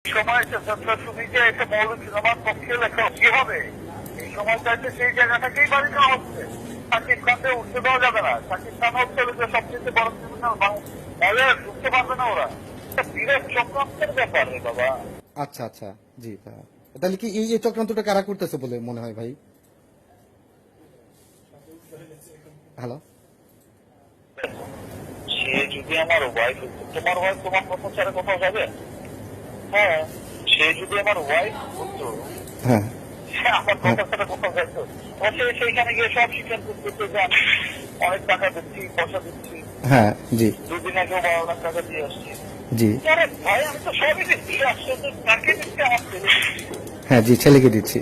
সময় সুবিধা একটা মৌলিক সিনেমার পক্ষে লেখা কি হবে? এই সময় চাইতে সেই জায়গাটাকেই বাড়ি নেওয়া হচ্ছে। শাকিব খানকে উঠতে দেওয়া যাবে না। শাকিব খান হচ্ছে সবচেয়ে বড় ক্রিমিনাল, তাহলে ঢুকতে পারবে না ওরা। বিরাট চক্রান্তের ব্যাপার রে বাবা। আচ্ছা আচ্ছা, জি। তাহলে কি এই চক্রান্তটা কারা করতেছে বলে মনে হয় ভাই? হ্যালো, সে যদি আমার ওয়াইফ, তোমার ওয়াইফ তোমার কথা ছাড়া কোথাও যাবে? হ্যাঁ, সে যদি আমার ওয়াইফ হতো, হ্যাঁ সে আমার কথা ছাড়া কোথাও যেত? সে সেইখানে গিয়ে সব স্বীকার করতে যে আমি অনেক টাকা দিচ্ছি, পয়সা দিচ্ছি। হ্যাঁ, জি 2 দিন আগে 12 লাখ টাকা দিয়ে আসছি। জি। আরে ভাই, আমি তো সবই দিচ্ছি, আসলে তাকে দিচ্ছি, আমার ছেলে দিচ্ছি। হ্যাঁ জি, ছেলেকে দিচ্ছি।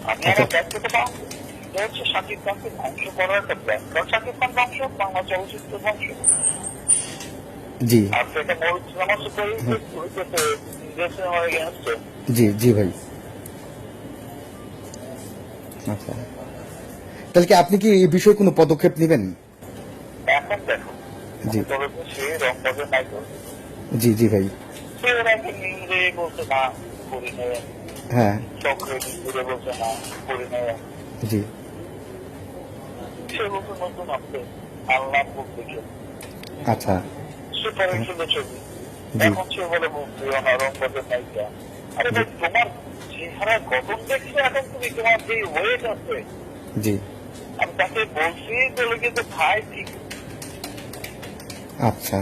আমি আমার দায়িত্বটা পালন করছি। এটা হচ্ছে শাকিব খানকে ধ্বংস করার একটা প্ল্যান। কারণ শাকিব খান ধ্বংস, বাংলা চলচ্চিত্র ধ্বংস। জি আর সেটা মৌলিক সিনেমা হইতেছে ইন্ডিয়ান সিনেমার এগেনস্টে। জি জি ভাই। আচ্ছা, তাহলে কি আপনি কি এই বিষয়ে কোনো পদক্ষেপ নেবেন? এখন দেখো, জি তবে তো সে রংবাজের নায়ক, জি জি ভাই। সে ওনাকে নিংড়ে বলছে না করি নেয়, হ্যাঁ চক্রে নিংড়ে বলছে না করি নেয়। জি। সে বলছে নতুন আছে আল্লাহ বুক দেখে আচ্ছা, সুপার হিসেবে ছবি। জি এখন সে বলে মুক্তি না রংবাজের নায়িকা। আরে ভাই, তোমার চেহারা গঠন দেখছে, এখন তুমি তোমার যে ওয়েট আছে, জি। আমি তাকে বলছি বলে কিন্তু ভাই ঠিক। আচ্ছা,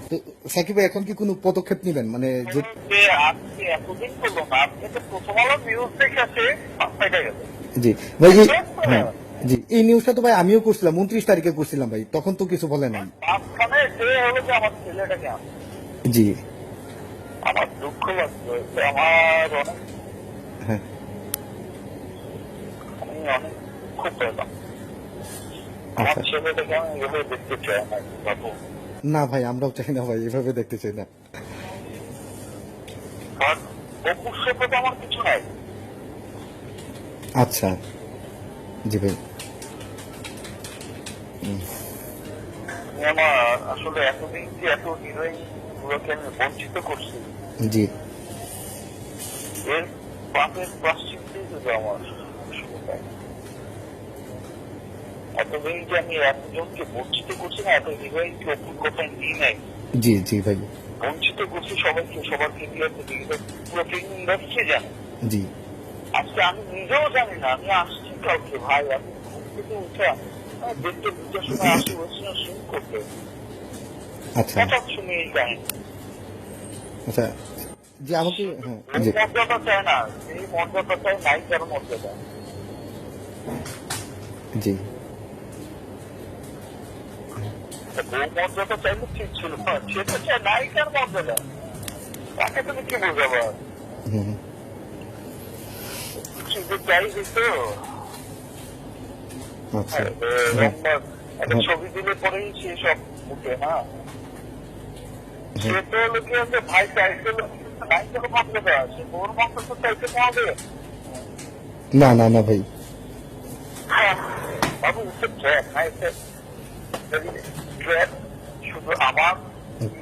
তো সাকিব ভাই এখন কি কোনো পদক্ষেপ নেবেন, মানে যে? যে আজকে এতদিন করলো না, আপনি তো প্রথম আলো নিউজ দেখেছে মাথায় গেছে। জি ভাই, হ্যাঁ জি, এই নিউজটা তো ভাই আমিও করছিলাম, 29 তারিখে করছিলাম ভাই, তখন তো কিছু বলে নাই। মাঝখানে সে হলো যে আমার ছেলেটাকে আনছে। জি আমার দুঃখ লাগছে, আমার অনেক, হ্যাঁ। আমি অনেক খুব পেলাম। আমার আচ্ছা, ছেলেটাকে আমি এভাবে দেখতে চাই না বাবু। না ভাই, আমরাও চাই না ভাই, এভাবে দেখতে চাই না। কারণ অপুর সাথে তো আমার কিছু নাই। আচ্ছা, জি ভাই। আমি আমার আসলে এতদিন যে এত হিরোইন গুলোকে আমি বঞ্চিত করছি, জি এর পাপের প্রাশ্চিত্যই যদি আমার শুরু হয়। এতদিন যে আমি এতজনকে বঞ্চিত করছি না, এত হিরোইনকে অপুর কথায় নিয়ে নাই, জি জি ভাই। বঞ্চিত করছি সবাইকে, সবার ক্যারিয়ারকে দিকে পুরো ফিল্ম ইন্ডাস্ট্রি জানে। জি আজকে আমি নিজেও জানি না, আমি আসছি কাউকে ভাই, আমি ঘুম থেকে উঠে দেখতে 2টার সময় আসি বলছি না শুরু করতে, আচ্ছা হঠাৎ শুনি এই কাহিনী। আচ্ছা, জি আমাকে, হ্যাঁ এই জি মর্যাদা চায় না, এই মর্যাদা চায় নায়িকার মর্যাদা। জি বউ মর্যাদা চাইলে ঠিক ছিল, সেটা চায় নায়িকার মর্যাদা। তাকে তুমি কি বোঝাবা? হুম, কিছু চাই দিত। আচ্ছা একটা ছবি দিলে পরেই সে সব উঠে না। সে তো হলো কি আছে, ভাই চাইতে নায়িকার মর্যাদা আছে, ওর মর্যাদা চাইতে হবে। না না না ভাই। বাবু উঠে ট্র্যাক না, এতে ট্র্যাক শুধু আমার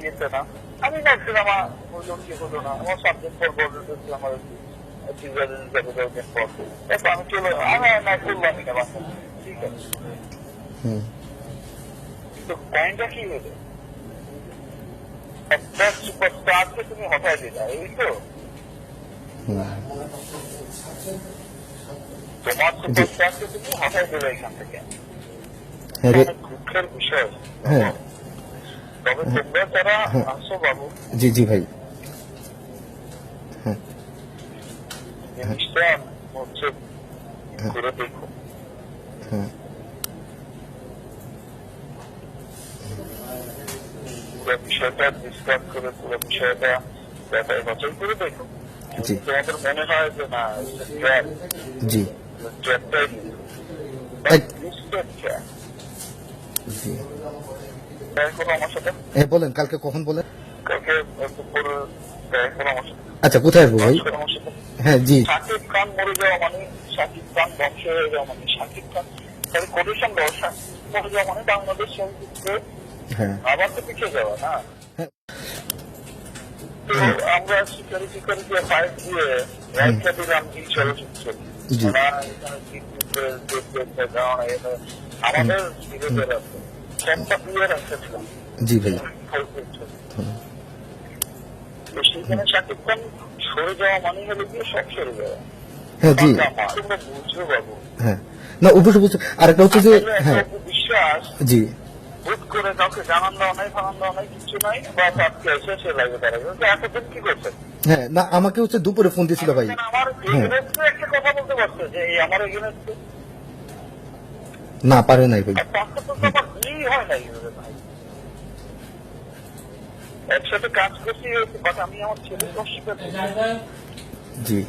ইয়েতে না। আমি না সিনেমা হলো কি হলো না, আমার 7 দিন পর বলতে আমার আমি চলো, আমি না করলামই না বাসা, ঠিক আছে। হুম, তো পয়েন্টটা কি হলো, একটা সুপারস্টারকে তুমি হটাই দিলা, এই তো তোমার সুপারস্টারকে তুমি হটাই দিলে এখান থেকে। হ্যাঁ রে, দুঃখের বিষয়। হ্যাঁ তবে তোমরা যারা আসো বাবু, জি জি ভাই। হ্যাঁ জিনিসটা হচ্ছে করে দেখো। হ্যাঁ পুরো বিষয়টা ডিসকাস করে, পুরো বিষয়টা যাচাই বাছাই করে দেখো। জি তোমাদের মনে হয় যে না ট্র্যাক, জি ট্র্যাকটাই জি। করো আমার সাথে। হ্যাঁ বলেন, কালকে কখন বলেন? কালকে দুপুরে দেখা করো আমার সাথে, আচ্ছা, কোথায় আসবো ভাই? আমার সাথে। হ্যাঁ জি শাকিব খান মরে যাওয়া মানে, শাকিব খান ধ্বংস হয়ে যাওয়া মানে, শাকিব খান কোটেশন দেওয়া, মরে যাওয়া মানে বাংলাদেশ চলচ্চিত্রে হ্যাঁ আবার তো পিছিয়ে যাওয়া না। হ্যাঁ। তো আমরা শিকারি দিয়ে ফাইট দিয়ে রাইটটা দিলাম এই চলচ্চিত্র জি। আমাদের বিরোধের আছে সবটা দিয়ে রাখতেছিলাম। জি ভাই। সেখানে শাকিব খান সরে যাওয়া মানে হলো গিয়ে সব সরে যাওয়া। হ্যাঁ জি। তোমরা বুঝতে পারবো হ্যাঁ না অবশ্যই বুঝছি। আরেকটা হচ্ছে যে হ্যাঁ বিশ্বাস জি হুট করে কাউকে জানান দেওয়া নাই ফানান দেওয়া নাই কিছু নাই বা আজকে এসে সে লাগবে তারা এতদিন কি করছে। হ্যাঁ না আমাকে হচ্ছে দুপুরে ফোন দিয়েছিল ভাই। আমার হ্যাঁ এগেনস্টে একটা কথা বলতে পারছে যে এই আমার এগেনস্টে না পারে নাই ভাই। তাকে তো আমার বিয়েই হয় নাই ভাই। একসাথে কাজ করছি বাট আমি আমার ছেলেকে অস্বীকার করছি। জি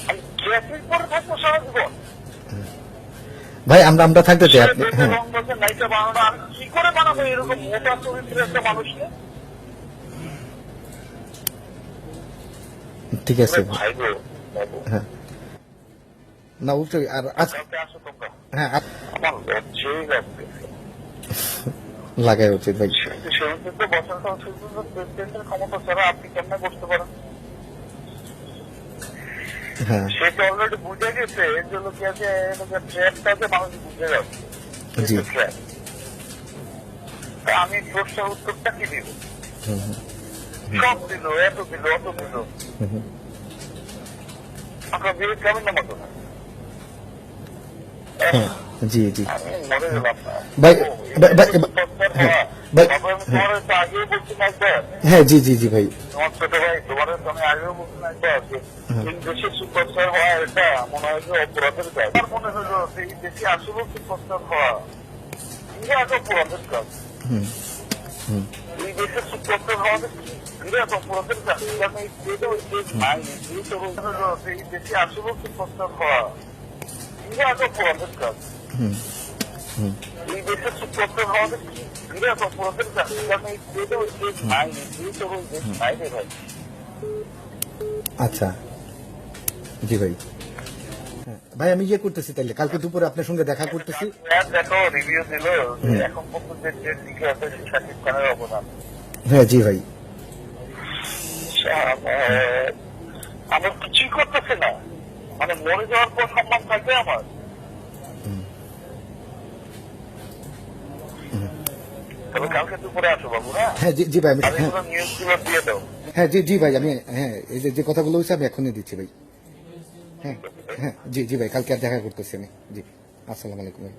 আমি ট্রাফিক করে থাকবো সারা জীবন। ভাই আমরা থাকতে চাই আপনি হ্যাঁ নাইটা বানানো আমি কি করে বানাবো এরকম মোটা চরিত্রের একটা মানুষকে। ঠিক আছে ভাই গো বাবু হ্যাঁ না অবশ্যই। আর আজ কালকে আসো তোমরা। হ্যাঁ আমার লজ্জাই লাগতেছে। লাগাই উচিত ভাই। সেদিন বছরটা হচ্ছে প্রেসিডেন্টের ক্ষমতা ছাড়া আপনি কেমনে করতে পারেন। হ্যাঁ সে তো অলরেডি বুঝে গেছে এর জন্য কি আছে ট্র্যাপটাকে মানুষ বুঝে যাচ্ছে। জি। আমি প্রশ্নের উত্তরটা কি দিব হুম, হুম, সব দিল এত দিল অত দিল হুম, হুম। আপনার বিয়ে কেমন না মতো হ্যাঁ জি জি আমি মরে গেলাম না। ভাই হ্যাঁ ভাই তোমার তো আগেও বলছি না একবার হ্যাঁ জি জি জি ভাই তোমার ছোট ভাই তোমার তো আমি আগেও বলছি না একবার যে এই দেশের সুপারস্টার হওয়া এটা মনে হয় যে অপরাধের কাজ। আমার মনে হলো যে এই দেশে আসলেও সুপারস্টার হওয়া বিরাট অপরাধের কাজ। হুম হুম এই দেশের সুপারস্টার হওয়াটা বিরাট অপরাধের কাজ। কারণ এই দেশেও নাই এই দেশে আসলেও সুপারস্টার হওয়া বিরাট অপরাধের কাজ। হুম হুম এই দেশের সুপারস্টার হওয়াটা বিরাট অপরাধের কাজ। কারণ এই দেশেও নাই দেশ নাই রে ভাই। আচ্ছা জি ভাই। হ্যাঁ ভাই আমি ইয়ে করতেছি তাইলে কালকে দুপুরে আপনার সঙ্গে দেখা করতেছি। দেখো রিভিউ দিল এখন পর্যন্ত যে দিকে আছে শাকিব খানের অবদান। হ্যাঁ জি ভাই। আমার কিছুই করতেছে না মানে মরে যাওয়ার পর সম্মান থাকবে আমার। তবে কালকে দুপুরে আসো বাবু না। হ্যাঁ জি জি ভাই আমি আর হ্যাঁ এগুলো নিউজ গুলো দিয়ে দাও। হ্যাঁ জি জি ভাই আমি হ্যাঁ এই যে কথাগুলো হয়েছে আমি এখনই দিচ্ছি ভাই। হ্যাঁ হ্যাঁ জি জি ভাই কালকে আর দেখা করতেছি আমি জি আসসালামু আলাইকুম ভাই।